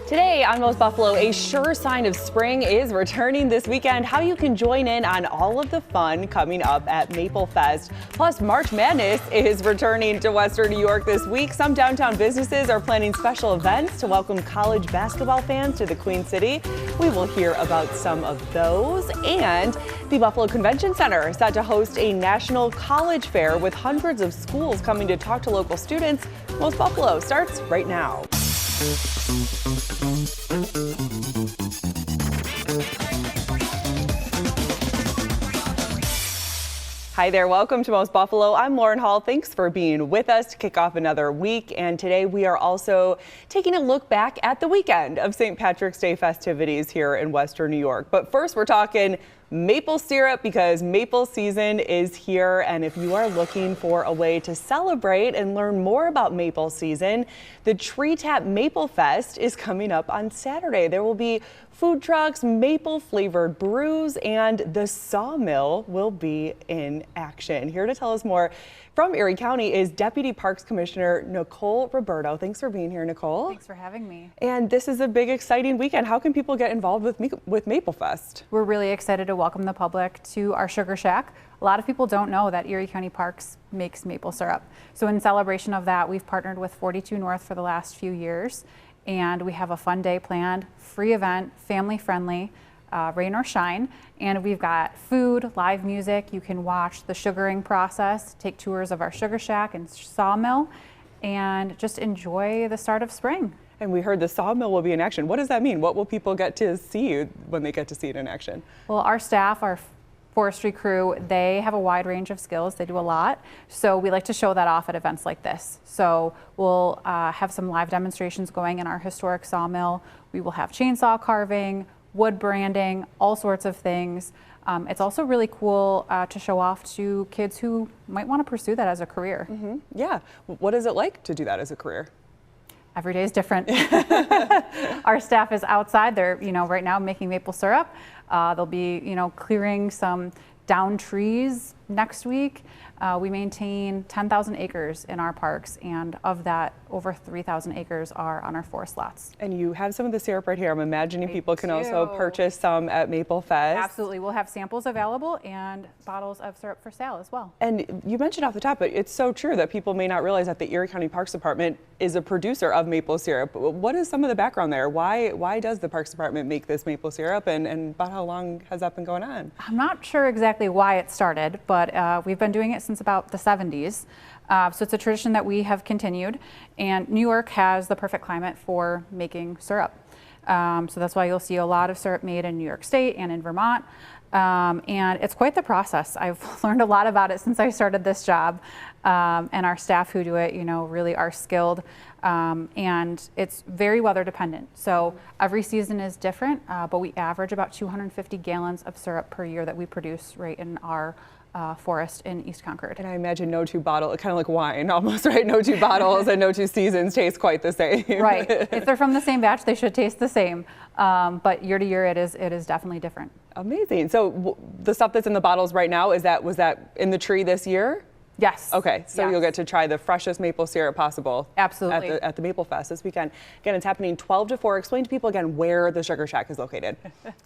Today on Most Buffalo, a sure sign of spring is returning this weekend. How you can join in on all of the fun coming up at Maple Fest. Plus, March Madness is returning to Western New York this week. Some downtown businesses are planning special events to welcome college basketball fans to the Queen City. We will hear about some of those. And the Buffalo Convention Center is set to host a national college fair with hundreds of schools coming to talk to local students. Most Buffalo starts right now. Hi there, welcome to Most Buffalo. I'm Lauren Hall. Thanks for being with us to kick off another week. And today we are also taking a look back at the weekend of St. Patrick's Day festivities here in Western New York. But first we're talking maple syrup because maple season is here. And if you are looking for a way to celebrate and learn more about maple season, the Tree Tap Maple Fest is coming up on Saturday. There will be food trucks, maple flavored brews, and the sawmill will be in action. Here to tell us more from Erie County is Deputy Parks Commissioner Nicole Roberto. Thanks for being here, Nicole. Thanks for having me. And this is a big, exciting weekend. How can people get involved with Maple Fest? We're really excited to welcome the public to our Sugar Shack. A lot of people don't know that Erie County Parks makes maple syrup. So in celebration of that, we've partnered with 42 North for the last few years. And we have a fun day planned, free event, family friendly, rain or shine. And we've got food, live music. You can watch the sugaring process, take tours of our Sugar Shack and sawmill, and just enjoy the start of spring. And we heard the sawmill will be in action. What does that mean? What will people get to see when they get to see it in action? Well, our staff, our forestry crew, they have a wide range of skills. They do a lot. So we like to show that off at events like this. So we'll have some live demonstrations going in our historic sawmill. We will have chainsaw carving, wood branding, all sorts of things. It's also really cool to show off to kids who might want to pursue that as a career. Mm-hmm. Yeah. What is it like to do that as a career? Every day is different. Our staff is outside. They're, right now making maple syrup. They'll be, clearing some down trees next week. We maintain 10,000 acres in our parks, and of that, over 3,000 acres are on our forest lots. And you have some of the syrup right here. I'm imagining people can also purchase some at Maple Fest. Absolutely. We'll have samples available and bottles of syrup for sale as well. And you mentioned off the top, but it's so true that people may not realize that the Erie County Parks Department is a producer of maple syrup. What is some of the background there? Why does the Parks Department make this maple syrup, and about how long has that been going on? I'm not sure exactly why it started, but we've been doing it since about the 70s. So it's a tradition that we have continued, and New York has the perfect climate for making syrup. So that's why you'll see a lot of syrup made in New York State and in Vermont. And it's quite the process. I've learned a lot about it since I started this job. And our staff who do it, really are skilled. And it's very weather dependent. So every season is different, but we average about 250 gallons of syrup per year that we produce right in our forest in East Concord. And I imagine no two bottles, kind of like wine almost, right? No two bottles and no two seasons taste quite the same. Right. If they're from the same batch, they should taste the same. But year to year, it is definitely different. Amazing. So the stuff that's in the bottles right now, was that in the tree this year? Yes. Okay, so yes. You'll get to try the freshest maple syrup possible. Absolutely. At the Maple Fest this weekend. Again, it's happening 12 to 4. Explain to people again where the Sugar Shack is located.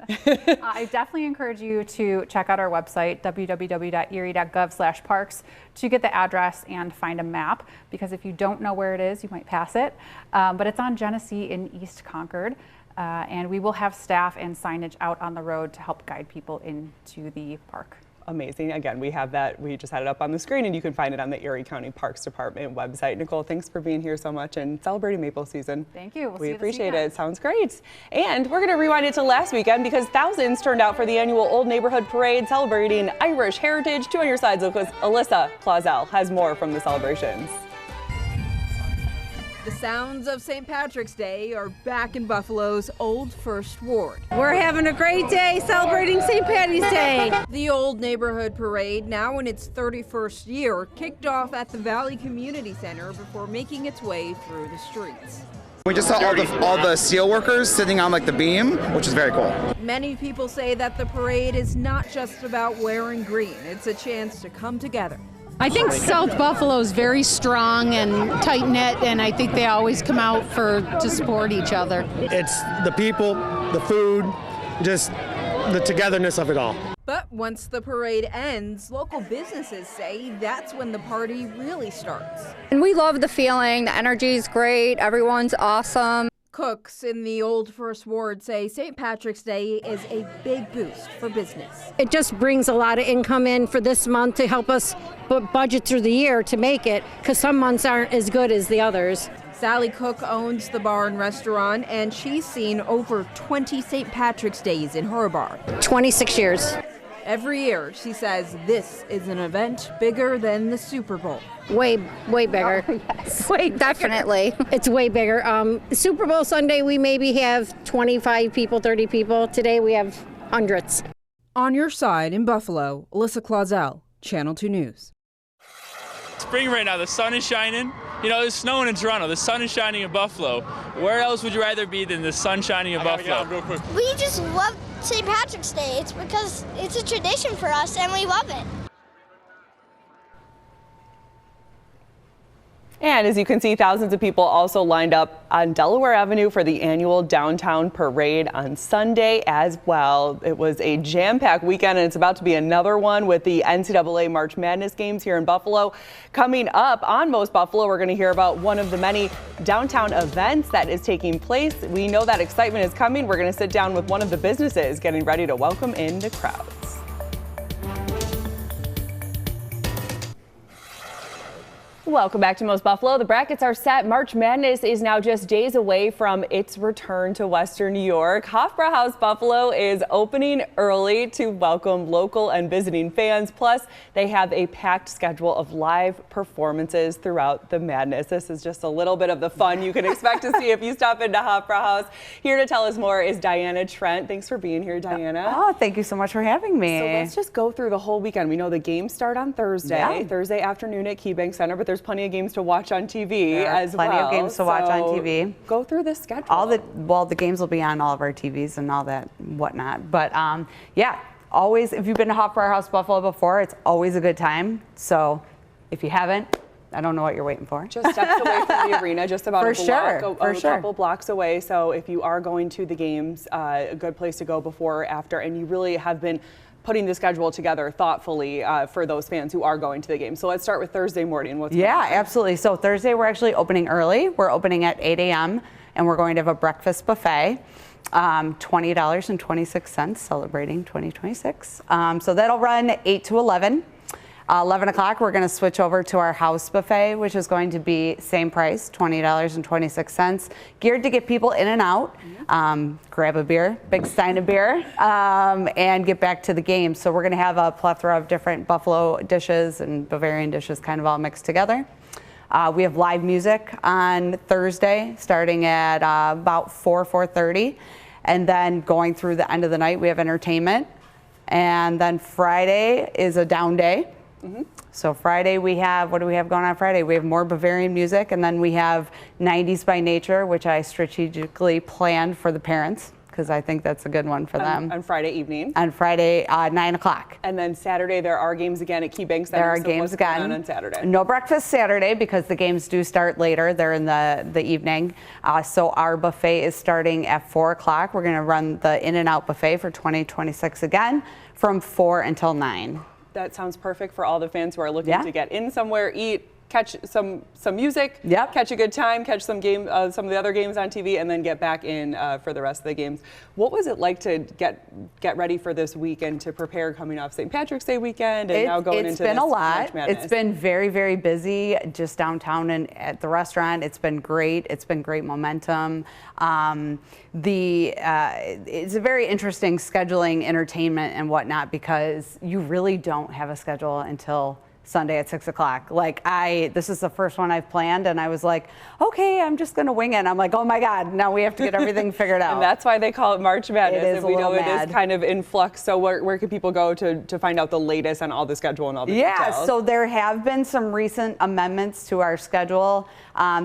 I definitely encourage you to check out our website, www.erie.gov/parks, to get the address and find a map, because if you don't know where it is, you might pass it. But it's on Genesee in East Concord. And we will have staff and signage out on the road to help guide people into the park. Amazing. Again, we have that. We just had it up on the screen, and you can find it on the Erie County Parks Department website. Nicole, thanks for being here so much and celebrating maple season. Thank you. We appreciate it. Sounds great. And we're going to rewind it to last weekend because thousands turned out for the annual Old Neighborhood Parade celebrating Irish heritage. 2 on your sides, Alyssa Clausel has more from the celebrations. The sounds of St. Patrick's Day are back in Buffalo's Old First Ward. We're having a great day celebrating St. Patty's Day. The Old Neighborhood Parade, now in its 31st year, kicked off at the Valley Community Center before making its way through the streets. We just saw all the steel workers sitting on the beam, which is very cool. Many people say that the parade is not just about wearing green. It's a chance to come together. I think South Buffalo is very strong and tight-knit, and I think they always come out to support each other. It's the people, the food, just the togetherness of it all. But once the parade ends, local businesses say that's when the party really starts. And we love the feeling. The energy is great. Everyone's awesome. Cooks in the Old First Ward say St. Patrick's Day is a big boost for business. It just brings a lot of income in for this month to help us budget through the year to make it, because some months aren't as good as the others. Sally Cook owns the bar and restaurant, and she's seen over 20 St. Patrick's Days in her bar. 26 years. Every year, she says this is an event bigger than the Super Bowl. Way bigger. Oh, yes. Definitely. It's way bigger. Super Bowl Sunday, we maybe have 25 people, 30 people. Today we have hundreds. On your side in Buffalo, Alyssa Clausel, Channel 2 News. Spring right now, the sun is shining. You know, it's snowing in Toronto, the sun is shining in Buffalo. Where else would you rather be than the sun shining in Buffalo? Real quick. We just love St. Patrick's Day. It's because it's a tradition for us and we love it. And as you can see, thousands of people also lined up on Delaware Avenue for the annual downtown parade on Sunday as well. It was a jam-packed weekend, and it's about to be another one with the NCAA March Madness games here in Buffalo. Coming up on Most Buffalo, we're going to hear about one of the many downtown events that is taking place. We know that excitement is coming. We're going to sit down with one of the businesses getting ready to welcome in the crowds. Welcome back to Most Buffalo. The brackets are set. March Madness is now just days away from its return to Western New York. Hofbrauhaus Buffalo is opening early to welcome local and visiting fans. Plus, they have a packed schedule of live performances throughout the madness. This is just a little bit of the fun you can expect to see if you stop into Hofbrauhaus. Here to tell us more is Diana Trent. Thanks for being here, Diana. Oh, thank you so much for having me. So let's just go through the whole weekend. We know the games start on Thursday afternoon at KeyBank Center, but there's plenty of games to watch on TV as well. Plenty of games to watch on TV. Go through the schedule. The games will be on all of our TVs and all that whatnot. But yeah, always, if you've been to Hofbrauhaus Buffalo before, it's always a good time. So if you haven't, I don't know what you're waiting for. Just steps away from the arena, just about a couple blocks away. So if you are going to the games, a good place to go before or after, and you really have been putting the schedule together thoughtfully for those fans who are going to the game. So let's start with Thursday morning. Absolutely. So Thursday, we're actually opening early. We're opening at 8 a.m. and we're going to have a breakfast buffet, $20.26, celebrating 2026. So that'll run 8 to 11. 11 o'clock, we're going to switch over to our house buffet, which is going to be same price, $20.26, geared to get people in and out, grab a beer, big stein of beer, and get back to the game. So we're going to have a plethora of different Buffalo dishes and Bavarian dishes kind of all mixed together. We have live music on Thursday, starting at about 4:30, and then going through the end of the night, we have entertainment. And then Friday is a down day. So Friday what do we have going on Friday? We have more Bavarian music, and then we have 90s by Nature, which I strategically planned for the parents because I think that's a good one for them. On Friday evening? On Friday, 9 o'clock. And then Saturday, there are games again at KeyBank Center. There are games again. On Saturday? No breakfast Saturday because the games do start later. They're in the evening. So our buffet is starting at 4 o'clock. We're going to run the In-N-Out buffet for 2026 again from 4 until 9. That sounds perfect for all the fans who are looking to get in somewhere, eat, catch some music, catch a good time, catch some of the other games on TV, and then get back in for the rest of the games. What was it like to get ready for this weekend, to prepare coming off St. Patrick's Day weekend and now going into this March Madness? It's been very, very busy just downtown and at the restaurant. It's been great. It's been great momentum. It's a very interesting scheduling entertainment and whatnot because you really don't have a schedule until Sunday at 6 o'clock. This is the first one I've planned, and I was like, okay, I'm just going to wing it. And I'm like, oh my God, now we have to get everything figured out. And that's why they call it March Madness. It is we know it is kind of in flux. So where can people go to find out the latest on all the schedule and all the details? So there have been some recent amendments to our schedule.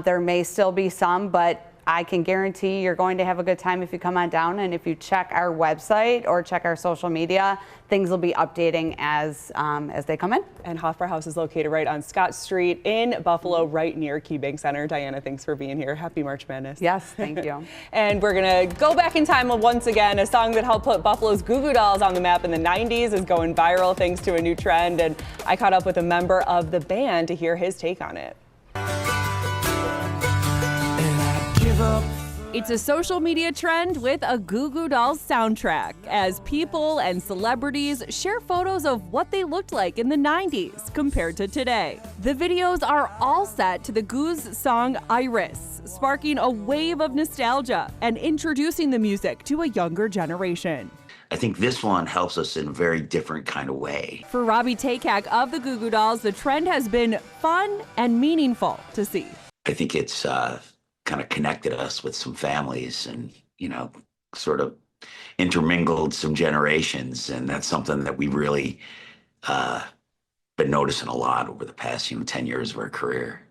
There may still be some, but I can guarantee you're going to have a good time if you come on down, and if you check our website or check our social media, things will be updating as they come in. And Hofbrauhaus House is located right on Scott Street in Buffalo, right near KeyBank Center. Diana, thanks for being here. Happy March Madness. Yes, thank you. And we're going to go back in time once again. A song that helped put Buffalo's Goo Goo Dolls on the map in the 90s is going viral thanks to a new trend. And I caught up with a member of the band to hear his take on it. It's a social media trend with a Goo Goo Dolls soundtrack as people and celebrities share photos of what they looked like in the 90s compared to today. The videos are all set to the Goo's song Iris, sparking a wave of nostalgia and introducing the music to a younger generation. I think this one helps us in a very different kind of way. For Robbie Takak of the Goo Goo Dolls, the trend has been fun and meaningful to see. I think it's kind of connected us with some families and, you know, sort of intermingled some generations. And that's something that we really been noticing a lot over the past, 10 years of our career.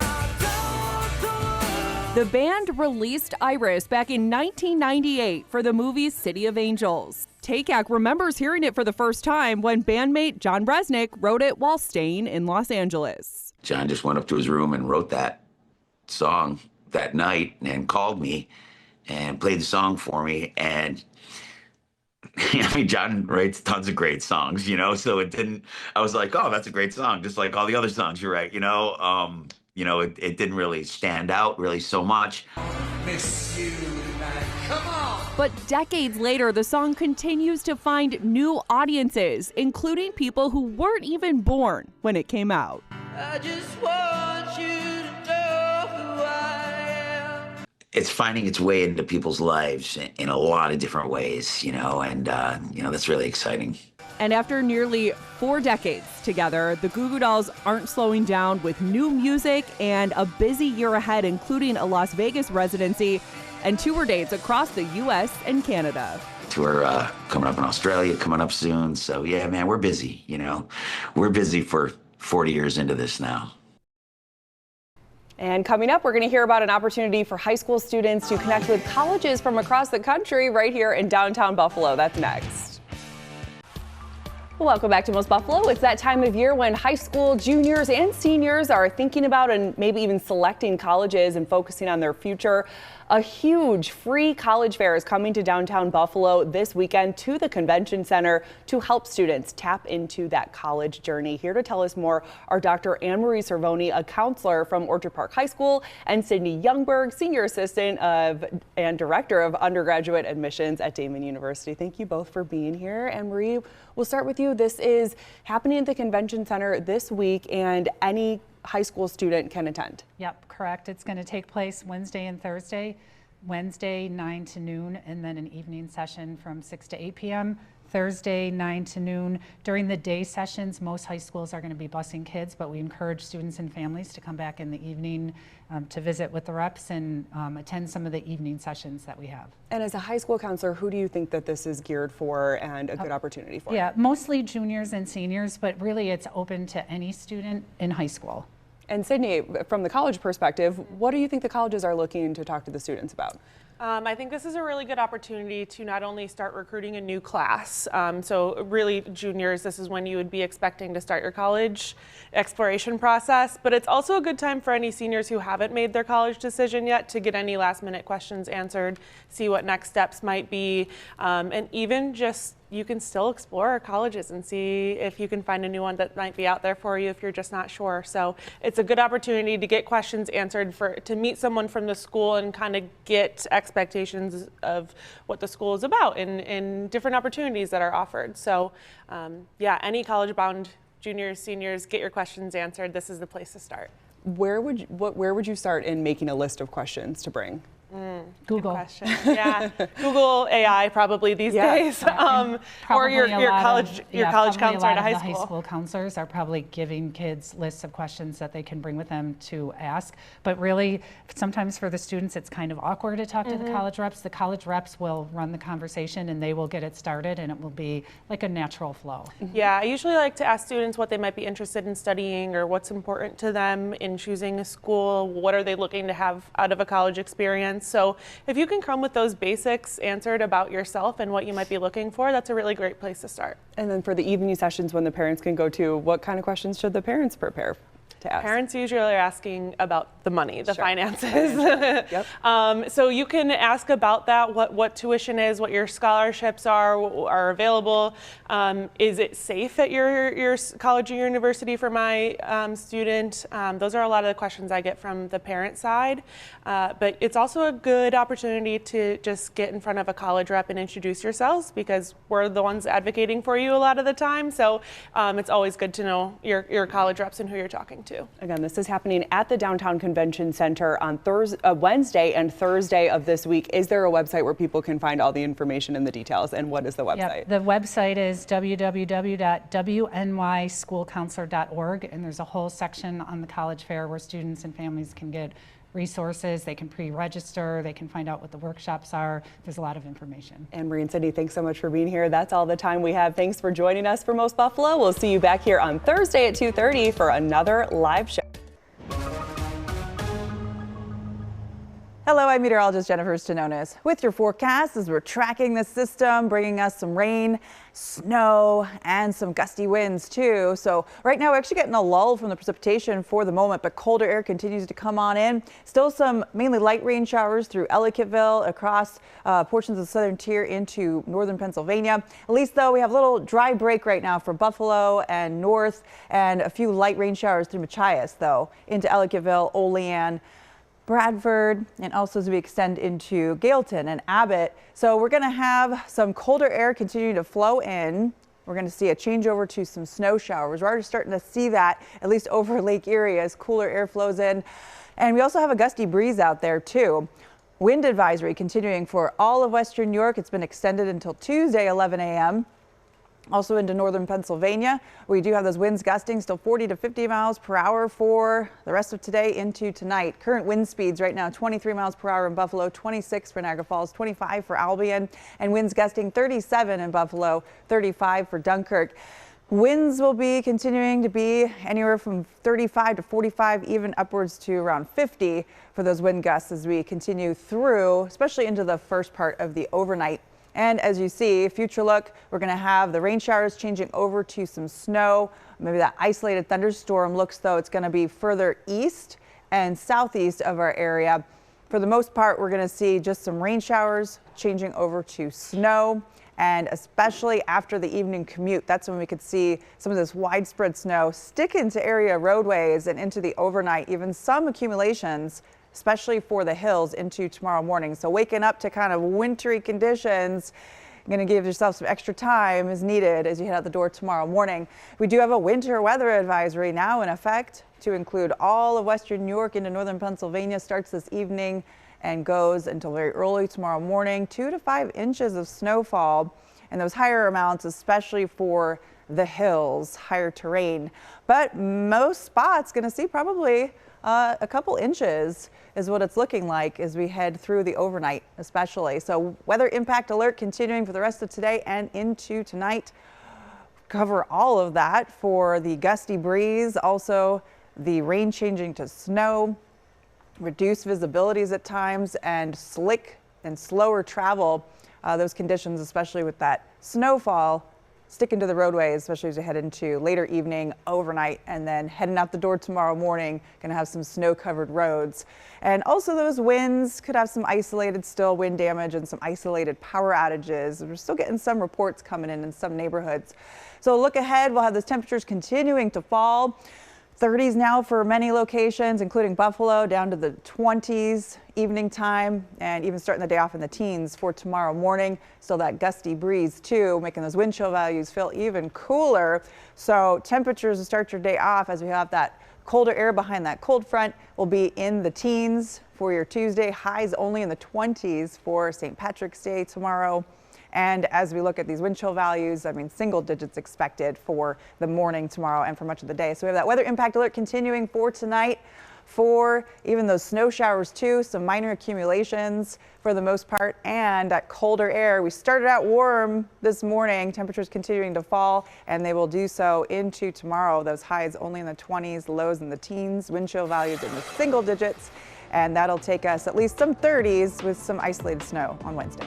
The band released Iris back in 1998 for the movie City of Angels. Takak remembers hearing it for the first time when bandmate John Resnick wrote it while staying in Los Angeles. John just went up to his room and wrote that song that night and called me and played the song for me. And I mean, John writes tons of great songs, so I was like, oh, that's a great song. Just like all the other songs you write, it didn't really stand out really so much. Miss you tonight. Come on. But decades later, the song continues to find new audiences, including people who weren't even born when it came out. I just want you to know who I am. It's finding its way into people's lives in a lot of different ways, and that's really exciting. And after nearly 4 decades together, the Goo Goo Dolls aren't slowing down with new music and a busy year ahead, including a Las Vegas residency and tour dates across the U.S. and Canada. Tour coming up in Australia, coming up soon. So yeah, man, we're busy, We're busy for 40 years into this now. And coming up, we're going to hear about an opportunity for high school students to connect with colleges from across the country right here in downtown Buffalo. That's next. Welcome back to Most Buffalo. It's that time of year when high school juniors and seniors are thinking about and maybe even selecting colleges and focusing on their future. A huge free college fair is coming to downtown Buffalo this weekend to the convention center to help students tap into that college journey. Here to tell us more are Dr. Anne-Marie Cervoni, a counselor from Orchard Park High School, and Sydney Youngberg, senior assistant and director of undergraduate admissions at Damon University. Thank you both for being here. Anne-Marie, we'll start with you. This is happening at the convention center this week, and any high school student can attend. Yep, correct. It's going to take place Wednesday and Thursday. Wednesday 9 to noon, and then an evening session from 6 to 8 p.m. Thursday 9 to noon. During the day sessions, most high schools are going to be busing kids, but we encourage students and families to come back in the evening to visit with the reps and attend some of the evening sessions that we have. And as a high school counselor, who do you think that this is geared for and a good opportunity for? Yeah, mostly juniors and seniors, but really it's open to any student in high school. And Sydney, from the college perspective, what do you think the colleges are looking to talk to the students about? I think this is a really good opportunity to not only start recruiting a new class, so really juniors, this is when you would be expecting to start your college exploration process, but it's also a good time for any seniors who haven't made their college decision yet to get any last minute questions answered, see what next steps might be, and even just you can still explore our colleges and see if you can find a new one that might be out there for you if you're just not sure. So it's a good opportunity to get questions answered, to meet someone from the school and kind of get expectations of what the school is about and different opportunities that are offered. So yeah, any college-bound juniors, seniors, get your questions answered. This is the place to start. Where would you start in making a list of questions to bring? Google. Good question. Yeah, Google AI probably these days, or your college counselor at a high school. High school counselors are probably giving kids lists of questions that they can bring with them to ask. But really, sometimes for the students, it's kind of awkward to talk to the college reps. The college reps will run the conversation and they will get it started, and it will be like a natural flow. Yeah, I usually like to ask students what they might be interested in studying or what's important to them in choosing a school. What are they looking to have out of a college experience? experience. So if you can come with those basics answered about yourself and what you might be looking for, that's a really great place to start. And then for the evening sessions when the parents can go to, what kind of questions should the parents prepare to ask? Parents usually are asking about the money, the finances. Yep. So you can ask about that, what tuition is, what your scholarships are available. Is it safe at your college or university for my student? Those are a lot of the questions I get from the parent side. But it's also a good opportunity to just get in front of a college rep and introduce yourselves, because we're the ones advocating for you a lot of the time. So it's always good to know your college reps and who you're talking to. Again, this is happening at the Downtown Convention Center on Wednesday and Thursday of this week. Is there a website where people can find all the information and the details? And what is the website? Yep. The website is www.wnyschoolcounselor.org, and there's a whole section on the college fair where students and families can get resources. They can pre-register. They can find out what the workshops are. There's a lot of information. Anne Marie and Cindy, thanks so much for being here. That's all the time we have. Thanks for joining us for Most Buffalo. We'll see you back here on Thursday at 2:30 for another live show. Hello, I'm meteorologist Jennifer Stanonis with your forecast as we're tracking the system, bringing us some rain, snow, and some gusty winds too. So right now we're actually getting a lull from the precipitation for the moment, but colder air continues to come on in. Still some mainly light rain showers through Ellicottville, across portions of the southern tier into northern Pennsylvania. At least though, we have a little dry break right now for Buffalo and north, and a few light rain showers through Machias though, into Ellicottville, Olean, Bradford, and also as we extend into Gailton and Abbott. So we're going to have some colder air continuing to flow in. We're going to see a changeover to some snow showers. We're already starting to see that, at least over Lake Erie, as cooler air flows in. And we also have a gusty breeze out there too. Wind advisory continuing for all of western New York. It's been extended until Tuesday, 11 a.m. Also into northern Pennsylvania, we do have those winds gusting still 40 to 50 miles per hour for the rest of today into tonight. Current wind speeds right now 23 miles per hour in Buffalo, 26 for Niagara Falls, 25 for Albion, and winds gusting 37 in Buffalo, 35 for Dunkirk. Winds will be continuing to be anywhere from 35 to 45, even upwards to around 50 for those wind gusts as we continue through, especially into the first part of the overnight. And as you see, future look, we're going to have the rain showers changing over to some snow. Maybe that isolated thunderstorm looks though it's going to be further east and southeast of our area. For the most part, we're going to see just some rain showers changing over to snow. And especially after the evening commute, that's when we could see some of this widespread snow stick into area roadways and into the overnight, even some accumulations, especially for the hills into tomorrow morning. So waking up to kind of wintry conditions, you're going to give yourself some extra time is needed as you head out the door tomorrow morning. We do have a winter weather advisory now in effect to include all of western New York into northern Pennsylvania. Starts this evening and goes until very early tomorrow morning. 2 to 5 inches of snowfall, and those higher amounts, especially for the hills, higher terrain. But most spots going to see probably a couple inches is what it's looking like as we head through the overnight especially. So weather impact alert continuing for the rest of today and into tonight. Cover all of that for the gusty breeze, also the rain changing to snow, reduced visibilities at times, and slick and slower travel. Those conditions, especially with that snowfall, sticking to the roadways, especially as we head into later evening, overnight, and then heading out the door tomorrow morning, going to have some snow-covered roads. And also those winds could have some isolated still wind damage and some isolated power outages. We're still getting some reports coming in some neighborhoods. So look ahead, we'll have those temperatures continuing to fall. 30s now for many locations, including Buffalo, down to the 20s evening time, and even starting the day off in the teens for tomorrow morning. Still that gusty breeze too, making those wind chill values feel even cooler. So temperatures to start your day off, as we have that colder air behind that cold front, will be in the teens for your Tuesday. Highs only in the 20s for St. Patrick's Day tomorrow. And as we look at these wind chill values, I mean, single digits expected for the morning tomorrow and for much of the day. So we have that weather impact alert continuing for tonight, for even those snow showers too, some minor accumulations for the most part, and that colder air. We started out warm this morning, temperatures continuing to fall, and they will do so into tomorrow. Those highs only in the 20s, lows in the teens, wind chill values in the single digits. and that'll take us at least some 30s with some isolated snow on Wednesday.